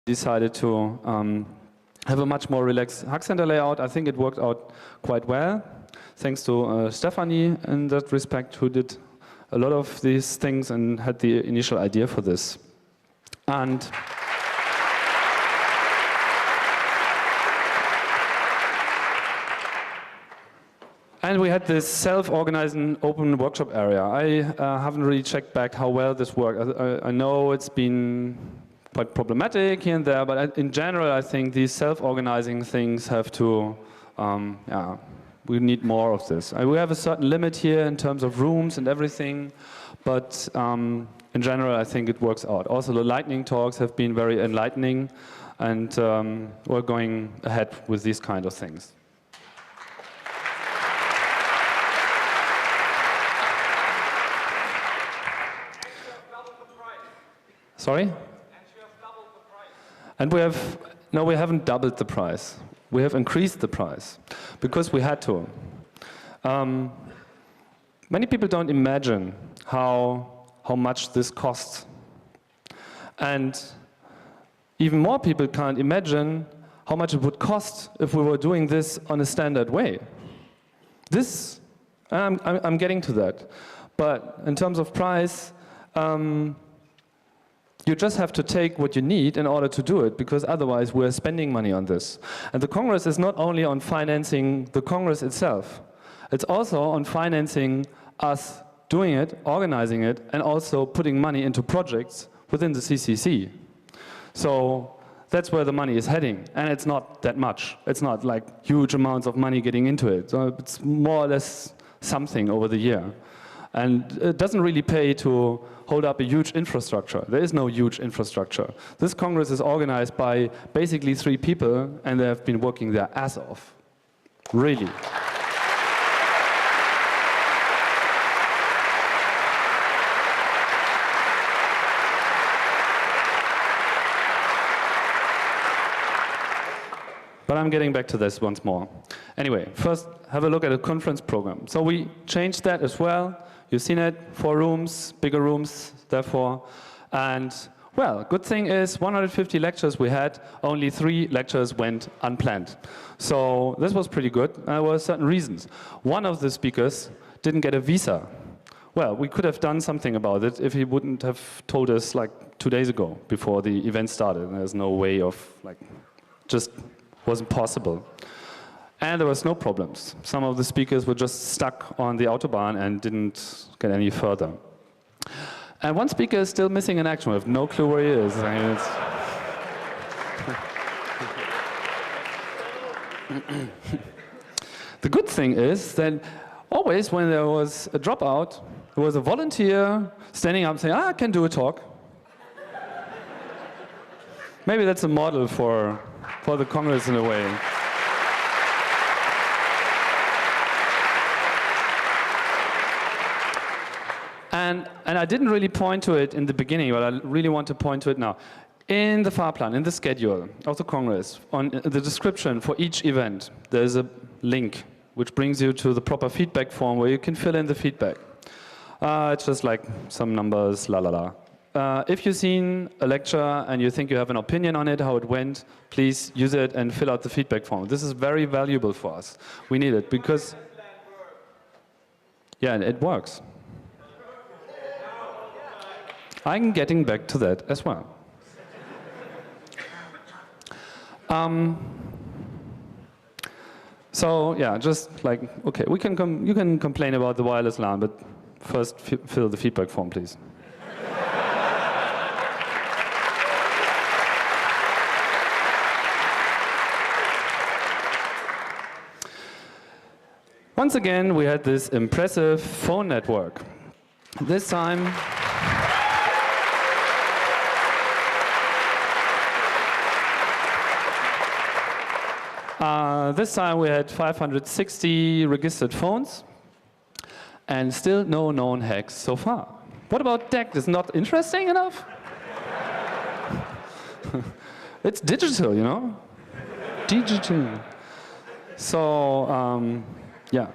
decided to have a much more relaxed Hack Center layout. I think it worked out quite well, thanks to Stephanie in that respect, who did a lot of these things and had the initial idea for this. And we had this self-organizing open workshop area. I haven't really checked back how well this worked. I know it's been quite problematic here and there, but in general, I think these self-organizing things have to, we need more of this. We have a certain limit here in terms of rooms and everything, but in general, I think it works out. Also, the lightning talks have been very enlightening, and we're going ahead with these kind of things. Sorry? And we haven't doubled the price. We have increased the price because we had to. Many people don't imagine how much this costs. And even more people can't imagine how much it would cost if we were doing this on a standard way. This, I'm getting to that. But in terms of price, you just have to take what you need in order to do it, because otherwise we're spending money on this. And the Congress is not only on financing the Congress itself, it's also on financing us doing it, organizing it, and also putting money into projects within the CCC. So that's where the money is heading, and it's not that much. It's not like huge amounts of money getting into it. So it's more or less something over the year. And it doesn't really pay to hold up a huge infrastructure. There is no huge infrastructure. This Congress is organized by basically 3 people, and they have been working their ass off. Really. But I'm getting back to this once more. Anyway, first have a look at the conference program. So we changed that as well. You've seen it, 4 rooms, bigger rooms, therefore. And, well, good thing is 150 lectures we had, only 3 lectures went unplanned. So this was pretty good. There were certain reasons. One of the speakers didn't get a visa. Well, we could have done something about it if he wouldn't have told us like 2 days ago before the event started. There's no way of, like, just wasn't possible. And there was no problems. Some of the speakers were just stuck on the Autobahn and didn't get any further. And one speaker is still missing in action. We have no clue where he is. I mean, the good thing is that always when there was a dropout, there was a volunteer standing up saying, I can do a talk. Maybe that's a model for the Congress in a way. And I didn't really point to it in the beginning, but I really want to point to it now. In the Fahrplan, in the schedule of the Congress, on the description for each event, there's a link which brings you to the proper feedback form where you can fill in the feedback. It's just like some numbers, la la la. If you've seen a lecture and you think you have an opinion on it, how it went, please use it and fill out the feedback form. This is very valuable for us. We need it because, yeah, it works. I'm getting back to that as well. So yeah, just like, okay, you can complain about the wireless LAN, but first fill the feedback form, please. Once again, we had this impressive phone network. This time, we had 560 registered phones, and still no known hacks so far. What about DECT? Is not interesting enough? It's digital, you know? Digital. So, yeah.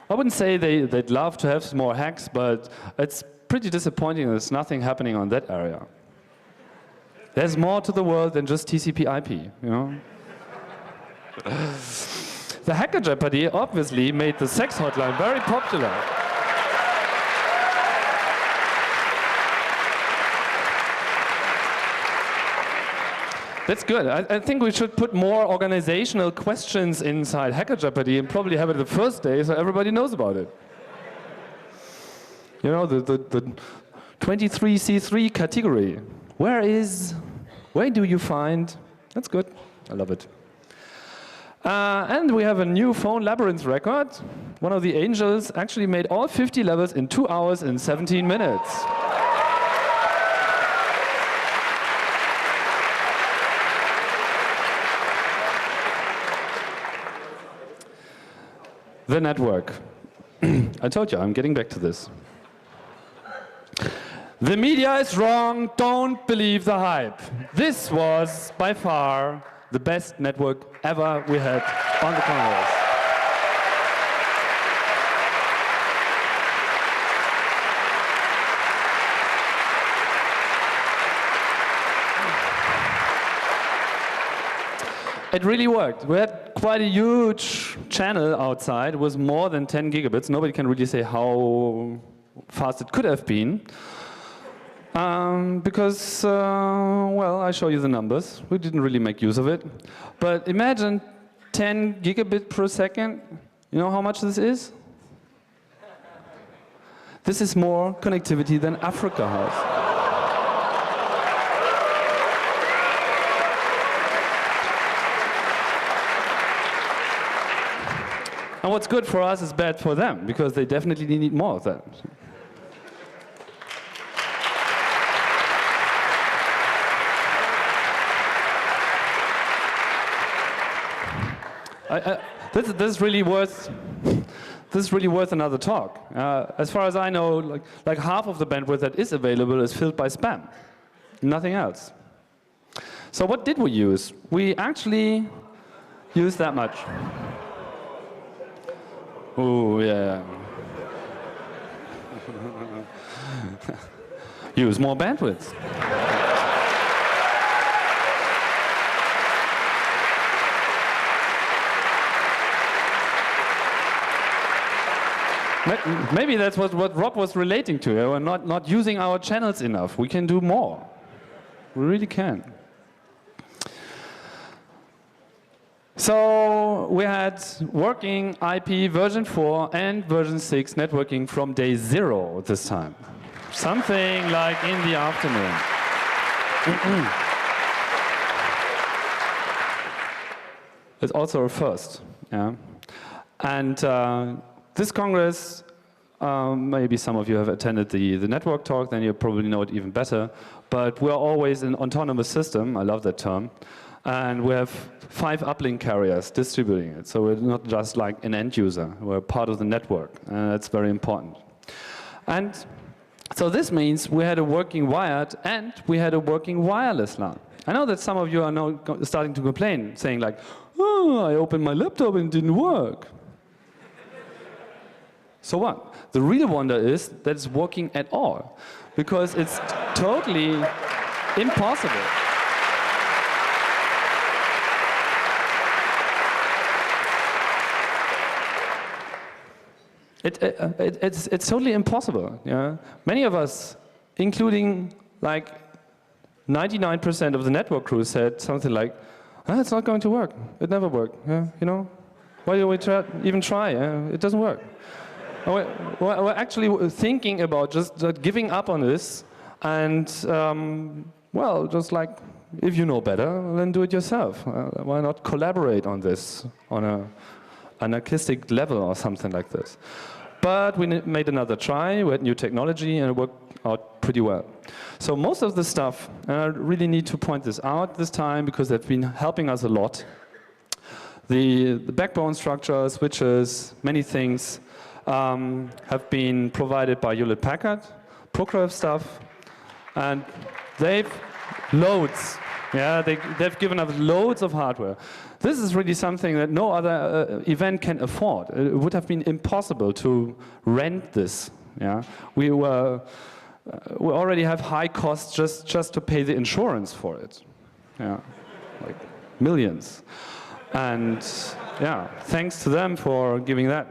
I wouldn't say they'd love to have some more hacks, but it's pretty disappointing there's nothing happening on that area. There's more to the world than just TCP/IP, you know. The Hacker Jeopardy obviously made the sex hotline very popular. That's good. I think we should put more organizational questions inside Hacker Jeopardy and probably have it the first day so everybody knows about it. You know, the 23C3 category. Where do you find? That's good. I love it. And we have a new phone labyrinth record. One of the angels actually made all 50 levels in 2 hours and 17 minutes. The network. I told you, I'm getting back to this. The media is wrong, don't believe the hype. This was, by far, the best network ever we had on the Congress. It really worked. We had quite a huge channel outside. It was more than 10 gigabits. Nobody can really say how fast it could have been. Because, well, I show you the numbers. We didn't really make use of it. But imagine 10 gigabit per second. You know how much this is? This is more connectivity than Africa has. And what's good for us is bad for them, because they definitely need more of that. This is really worth another talk. As far as I know, like half of the bandwidth that is available is filled by spam, nothing else. So what did we use? We actually used that much. Oh yeah. Use more bandwidth. Maybe that's what Rob was relating to. We're not using our channels enough. We can do more. We really can. So we had working IP version 4 and version 6 networking from day 0 this time. Something like in the afternoon. It's also a first. Yeah. And this Congress, maybe some of you have attended the network talk, then you probably know it even better. But we're always an autonomous system. I love that term. And we have 5 uplink carriers distributing it. So we're not just like an end user. We're part of the network. And that's very important. And so this means we had a working wired and we had a working wireless LAN. I know that some of you are now starting to complain, saying like, oh, I opened my laptop and it didn't work. So what? The real wonder is that it's working at all. Because it's totally impossible. It's totally impossible. Yeah? Many of us, including like 99% of the network crew, said something like, it's not going to work. It never worked. Yeah? You know? Why do we even try? It doesn't work. We're actually thinking about just giving up on this and, well, just like, if you know better, then do it yourself. Why not collaborate on this on an anarchistic level or something like this? But we made another try, we had new technology, and it worked out pretty well. So most of the stuff, and I really need to point this out this time because they've been helping us a lot. The backbone structure, switches, many things have been provided by Hewlett-Packard, Procrev stuff, and they've loads. Yeah, they've given us loads of hardware. This is really something that no other event can afford. It would have been impossible to rent this. Yeah, we were we already have high costs just to pay the insurance for it. Yeah, like millions. And yeah, thanks to them for giving that.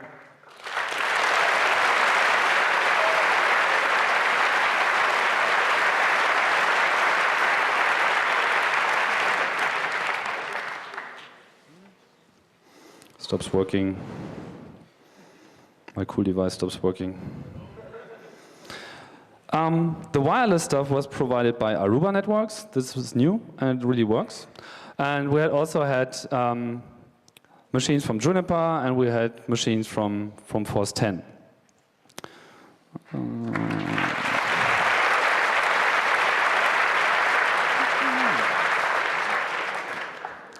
Stops working. My cool device stops working. The wireless stuff was provided by Aruba Networks. This was new and it really works. And we had also had machines from Juniper and we had machines from Force 10.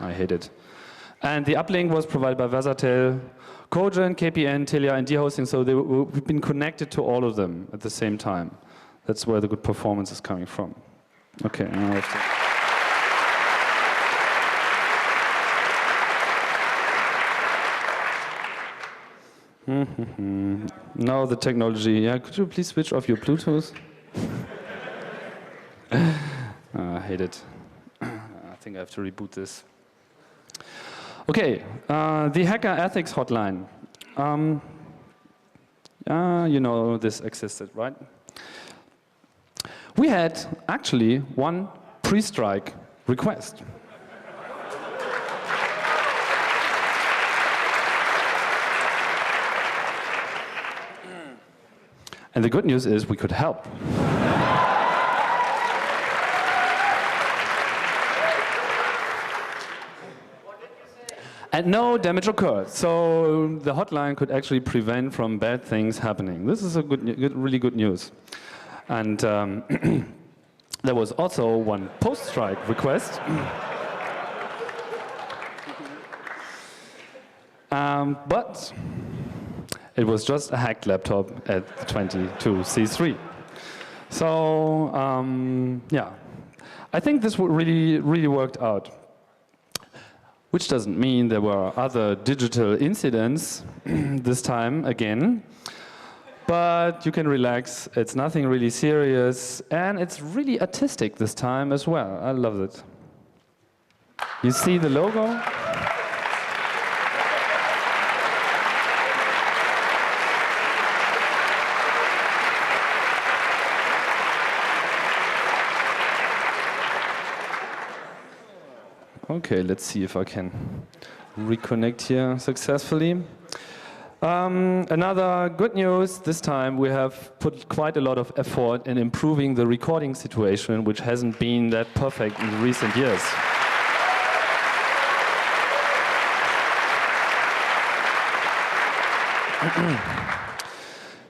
I hate it. And the uplink was provided by Versatel, Cogent, KPN, Telia, and D-Hosting, so we've been connected to all of them at the same time. That's where the good performance is coming from. Okay, now I have to... Now the technology. Yeah, could you please switch off your Bluetooth? I hate it. I think I have to reboot this. Okay, the Hacker Ethics Hotline. You know this existed, right? We had actually one pre-strike request. And the good news is we could help. And no damage occurred, so the hotline could actually prevent from bad things happening. This is a really good news. And there was also one post-strike request. But it was just a hacked laptop at 22C3. So yeah, I think this really worked out. Which doesn't mean there were other digital incidents this time again. But you can relax, it's nothing really serious, and it's really artistic this time as well. I love it. You see the logo? Okay, let's see if I can reconnect here successfully. Another good news, this time we have put quite a lot of effort in improving the recording situation, which hasn't been that perfect in recent years.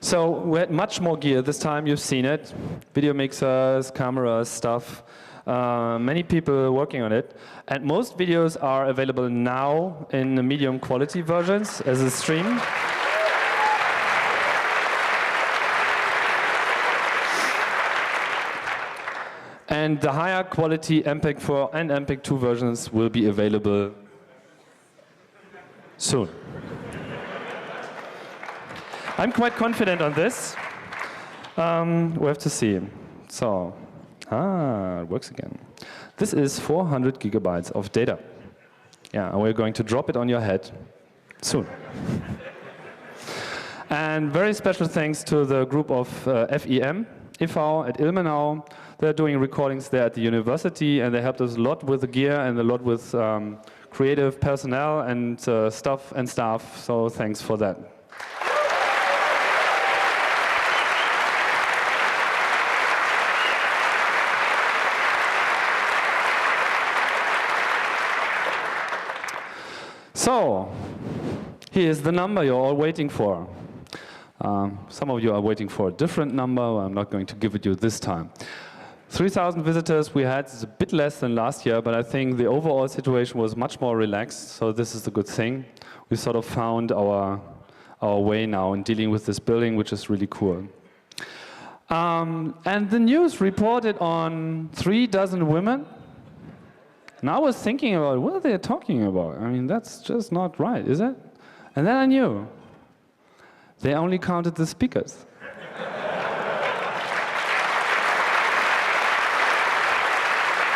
So we had much more gear this time, you've seen it. Video mixers, cameras, stuff. Many people working on it, and most videos are available now in the medium quality versions as a stream. And the higher quality MPEG 4 and MPEG 2 versions will be available soon. I'm quite confident on this. We have to see. So. It works again. This is 400 gigabytes of data. Yeah, and we're going to drop it on your head soon. And very special thanks to the group of FEM, e.V. at Ilmenau. They're doing recordings there at the university, and they helped us a lot with the gear and a lot with creative personnel and stuff and staff, so thanks for that. So, here's the number you're all waiting for. Some of you are waiting for a different number. I'm not going to give it you this time. 3,000 visitors we had. It's a bit less than last year, but I think the overall situation was much more relaxed, so this is the good thing. We sort of found our way now in dealing with this building, which is really cool. And the news reported on 36 women. And I was thinking about what are they talking about? I mean, that's just not right, is it? And then I knew. They only counted the speakers.